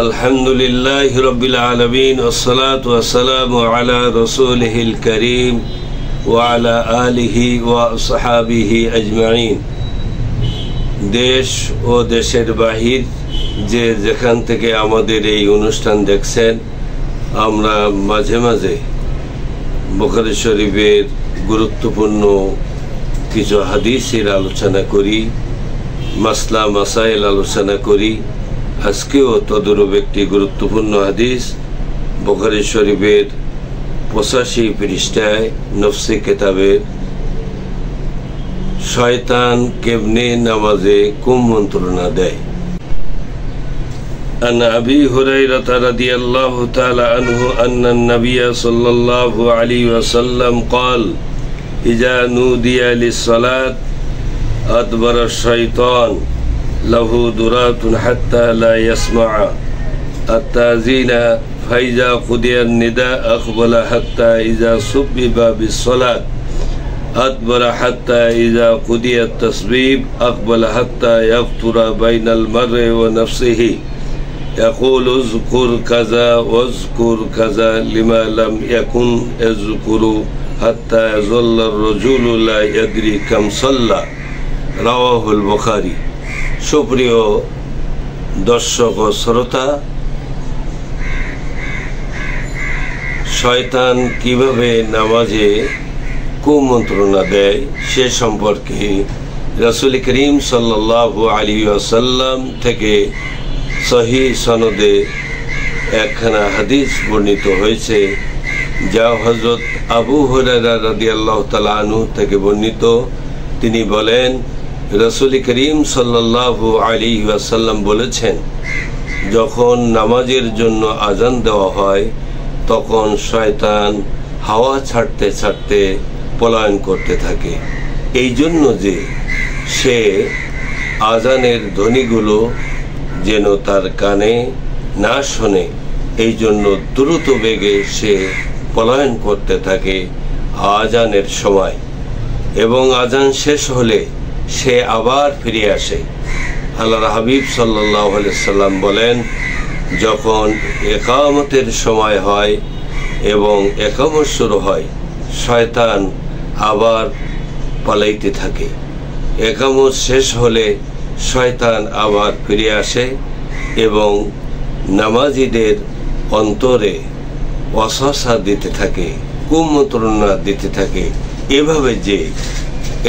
আলহামদুলিল্লাহি রাব্বিল আলামিন ওয়াসসালাতু ওয়াসসালামু আলা রাসূলিহিল কারীম ওয়া আলা আলিহি ওয়া আসহাবিহি আজমাইন। দেশ ও দেশের বাহির যে যেখান থেকে আমাদের এই অনুষ্ঠান দেখছেন, আমরা মাঝে মাঝে বুখারী শরীফের গুরুত্বপূর্ণ কিছু হাদিসের আলোচনা করি, মাসলা মাসাইল আলোচনা করি। আজকেও তদরূপ একটি গুরুত্বপূর্ণ হাদিস বুখারী শরীফের 85 পৃষ্ঠায় নফসি কিতাবের শয়তান কেমনে নামাজে কুমন্ত্রণা দেয়। عن أبي هريرة رضي الله تعالى عنه أن النبي صلى الله عليه وسلم قال إذا نودي للصلاة أدبر الشيطان له درات حتى لا يسمع التأذين فإذا قضي النداء أقبل حتى إذا سبب بالصلاة أدبر حتى إذا قضي التسبيب أقبل حتى يفطر بين المرء ونفسه يقول اذكر كذا واذكر كذا لما لم يكن يذكر حتى يظل الرجل لا يدري كم صلى رواه البخاري। সুপ্রিয় দর্শক ও শ্রোতা, শয়তান কিভাবে নামাজে কুমন্ত্রণা দেয় সে সম্পর্কে রাসূল করিম সাল্লাল্লাহু আলাইহি ওয়াসাল্লাম থেকে সহিহ সনদে একখানা হাদিস বর্ণিত হয়েছে, যা হযরত আবু হুরায়রা রাদিয়াল্লাহু তাআলা আনহু থেকে বর্ণিত। তিনি বলেন, রাসূল করিম সাল্লাল্লাহু আলাইহি ওয়াসাল্লাম বলেছেন, যখন নামাজের জন্য আজান দেওয়া হয় তখন শয়তান হাওয়া ছাড়তে ছাড়তে পলায়ন করতে থাকে, এই জন্য যে সে আজানের ধ্বনিগুলো যেন তার কানে না শোনে, এই জন্য দ্রুত বেগে সে পলায়ন করতে থাকে আজানের সময়, এবং আজান শেষ হলে সে আবার ফিরে আসে। আল্লাহর হাবিব সাল্লাল্লাহু আলাইহি সাল্লাম বলেন, যখন ইকামতের সময় হয় এবং ইকামত শুরু হয়, শয়তান আবার পালাইতে থাকে। ইকামত শেষ হলে শয়তান আবার ফিরে আসে এবং নামাজীদের অন্তরে ওয়াসওয়াসা দিতে থাকে, কুমন্ত্রণা দিতে থাকে, এভাবে যে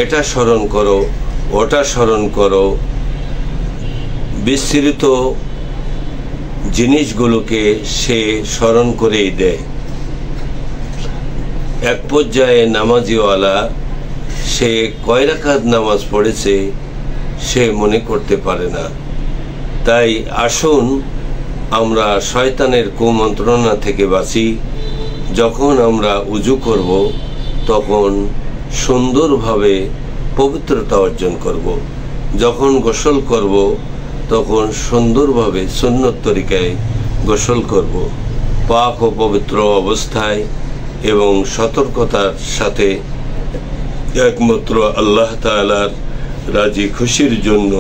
এটা স্মরণ করো, ওটা স্মরণ করো, বিস্তৃত জিনিসগুলোকে সে স্মরণ করেই দেয়। এক পর্যায়ে নামাজিওয়ালা সে কয় রাকাত নামাজ পড়েছে সে মনে করতে পারে না। তাই আসুন আমরা শয়তানের কুমন্ত্রণা থেকে বাঁচি। যখন আমরা উযু করব তখন সুন্দরভাবে পবিত্রতা অর্জন করব, যখন গোসল করব তখন সুন্দরভাবে সুন্নত তরিকায় গোসল করব, পাক ও পবিত্র অবস্থায় এবং সতর্কতার সাথে একমাত্র আল্লাহ তাআলার রাজি খুশির জন্য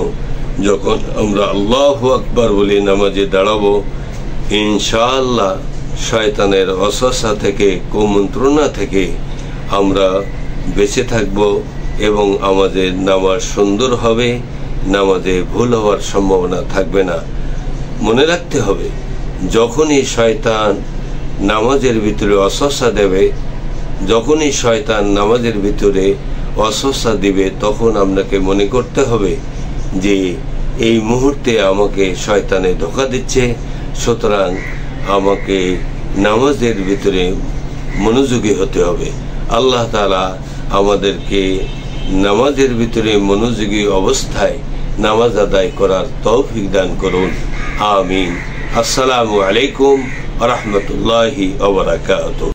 যখন আমরা আল্লাহু আকবার বলে নামাজে দাঁড়াবো, ইনশাআল্লাহ শয়তানের ওয়াসওয়াসা থেকে, কুমন্ত্রণা থেকে আমরা বেঁচে থাকব এবং আমাদের নামাজ সুন্দর হবে, নামাজে ভুল হওয়ার সম্ভাবনা থাকবে না। মনে রাখতে হবে, যখনই শয়তান নামাজের ভিতরে ওয়াসওয়াসা দেবে, যখনই শয়তান নামাজের ভিতরে ওয়াসওয়াসা দিবে, তখন আপনাকে মনে করতে হবে যে এই মুহূর্তে আমাকে শয়তানে ধোঁকা দিচ্ছে, সুতরাং আমাকে নামাজের ভিতরে মনোযোগী হতে হবে। আল্লাহ তাআলা আমাদেরকে নামাজের ভিতরে মনোযোগী অবস্থায় নামাজ আদায় করার তৌফিক দান করুন। আমিন। আসসালামু আলাইকুম ওয়া রাহমাতুল্লাহি ওয়া বারাকাতুহু।